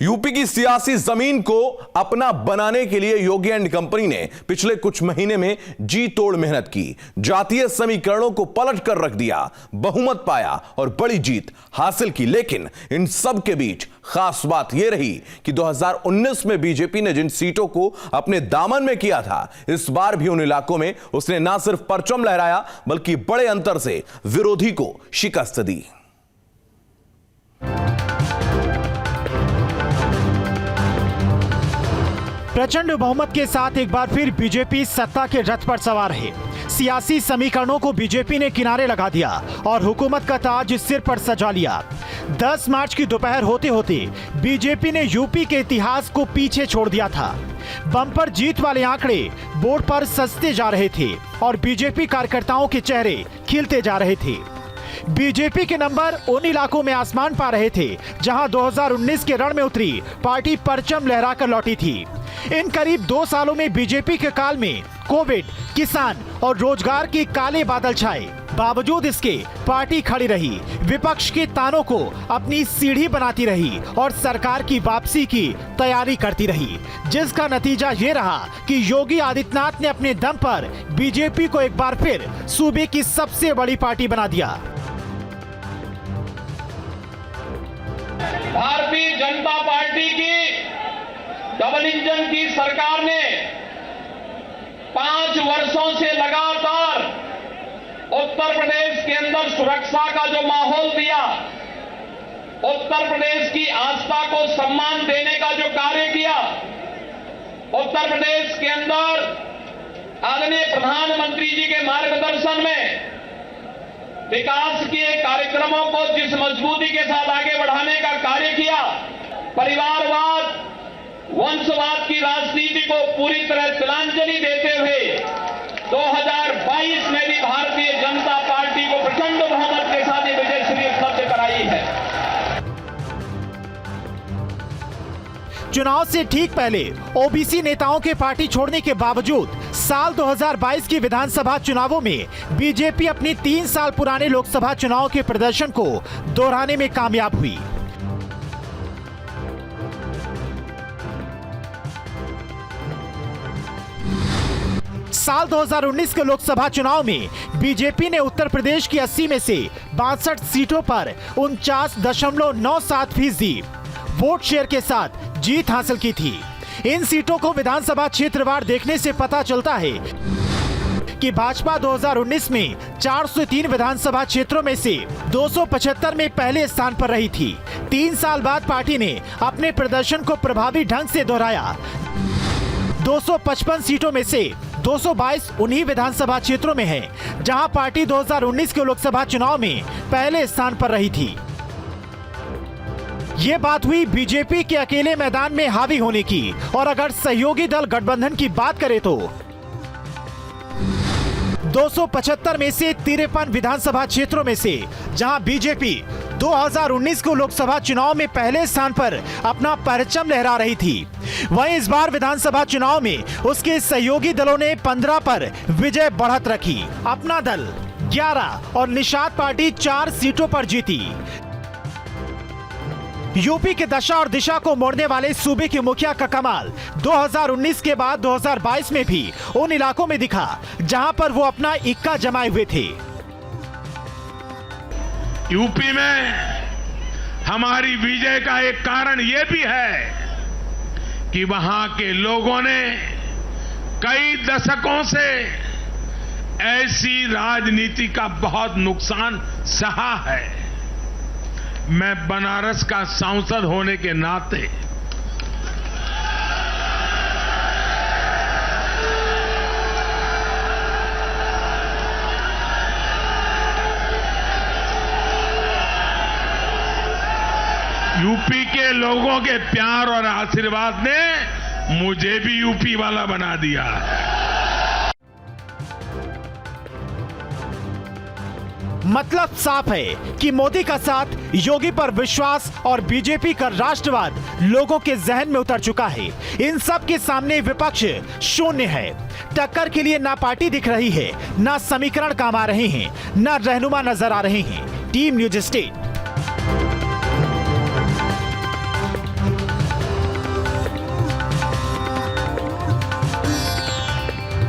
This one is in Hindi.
यूपी की सियासी जमीन को अपना बनाने के लिए योगी एंड कंपनी ने पिछले कुछ महीने में जी तोड़ मेहनत की, जातीय समीकरणों को पलट कर रख दिया, बहुमत पाया और बड़ी जीत हासिल की। लेकिन इन सब के बीच खास बात यह रही कि 2019 में बीजेपी ने जिन सीटों को अपने दामन में किया था, इस बार भी उन इलाकों में उसने ना सिर्फ परचम लहराया बल्कि बड़े अंतर से विरोधी को शिकस्त दी। प्रचंड बहुमत के साथ एक बार फिर बीजेपी सत्ता के रथ पर सवार है। सियासी समीकरणों को बीजेपी ने किनारे लगा दिया और हुकूमत का ताज सिर पर सजा लिया। 10 मार्च की दोपहर होते होते बीजेपी ने यूपी के इतिहास को पीछे छोड़ दिया था। बम्पर जीत वाले आंकड़े बोर्ड पर सजते जा रहे थे और बीजेपी कार्यकर्ताओं के चेहरे खिलते जा रहे थे। बीजेपी के नंबर उन इलाकों में आसमान पा रहे थे जहां 2019 के रण में उतरी पार्टी परचम लहराकर लौटी थी। इन करीब 2 सालों में बीजेपी के काल में कोविड, किसान और रोजगार के काले बादल छाए। बावजूद इसके पार्टी खड़ी रही, विपक्ष के तानों को अपनी सीढ़ी बनाती रही और सरकार की वापसी की तैयारी करती रही, जिसका नतीजा ये रहा कि योगी आदित्यनाथ ने अपने दम पर बीजेपी को एक बार फिर सूबे की सबसे बड़ी पार्टी बना दिया। भारतीय जनता पार्टी की डबल इंजन की सरकार ने 5 वर्षों से लगातार उत्तर प्रदेश के अंदर सुरक्षा का जो माहौल दिया, उत्तर प्रदेश की आस्था को सम्मान देने का जो कार्य किया, उत्तर प्रदेश के अंदर आदरणीय प्रधानमंत्री जी के मार्गदर्शन में विकास के कार्यक्रमों को जिस मजबूती के साथ आगे बढ़ाने का कार्य किया, परिवारवाद, वंशवाद की राजनीति को पूरी तरह तिलांजलि देते हुए 2022 में भी भारतीय जनता पार्टी को प्रचंड बहुमत के साथ विजयश्री उपलब्ध कराई है। चुनाव से ठीक पहले ओबीसी नेताओं के पार्टी छोड़ने के बावजूद साल 2022 की विधानसभा चुनावों में बीजेपी अपनी 3 साल पुराने लोकसभा चुनाव के प्रदर्शन को दोहराने में कामयाब हुई। साल 2019 के लोकसभा चुनाव में बीजेपी ने उत्तर प्रदेश की 80 में से 62 सीटों पर 49.97% वोट शेयर के साथ जीत हासिल की थी। इन सीटों को विधानसभा क्षेत्रवार देखने से पता चलता है कि भाजपा 2019 में 403 विधानसभा क्षेत्रों में से 275 में पहले स्थान पर रही थी। 3 साल बाद पार्टी ने अपने प्रदर्शन को प्रभावी ढंग से दोहराया। 255 सीटों में से 222 उन्हीं विधानसभा क्षेत्रों में है जहां पार्टी 2019 के लोकसभा चुनाव में पहले स्थान पर रही थी। ये बात हुई बीजेपी के अकेले मैदान में हावी होने की, और अगर सहयोगी दल गठबंधन की बात करें तो 275 में से 53 विधानसभा क्षेत्रों में से जहां बीजेपी 2019 को लोकसभा चुनाव में पहले स्थान पर अपना परचम लहरा रही थी, वहीं इस बार विधानसभा चुनाव में उसके सहयोगी दलों ने 15 पर विजय बढ़त रखी। अपना दल 11 और निषाद पार्टी 4 सीटों पर जीती। यूपी के दशा और दिशा को मोड़ने वाले सूबे के मुखिया का कमाल 2019 के बाद 2022 में भी उन इलाकों में दिखा जहां पर वो अपना इक्का जमाए हुए थे। यूपी में हमारी विजय का एक कारण यह भी है कि वहां के लोगों ने कई दशकों से ऐसी राजनीति का बहुत नुकसान सहा है। मैं बनारस का सांसद होने के नाते यूपी के लोगों के प्यार और आशीर्वाद ने मुझे भी यूपी वाला बना दिया है। मतलब साफ है कि मोदी का साथ, योगी पर विश्वास और बीजेपी का राष्ट्रवाद लोगों के जहन में उतर चुका है। इन सब के सामने विपक्ष शून्य है। टक्कर के लिए ना पार्टी दिख रही है, ना समीकरण काम आ रहे हैं, ना रहनुमा नजर आ रहे हैं। Team news state.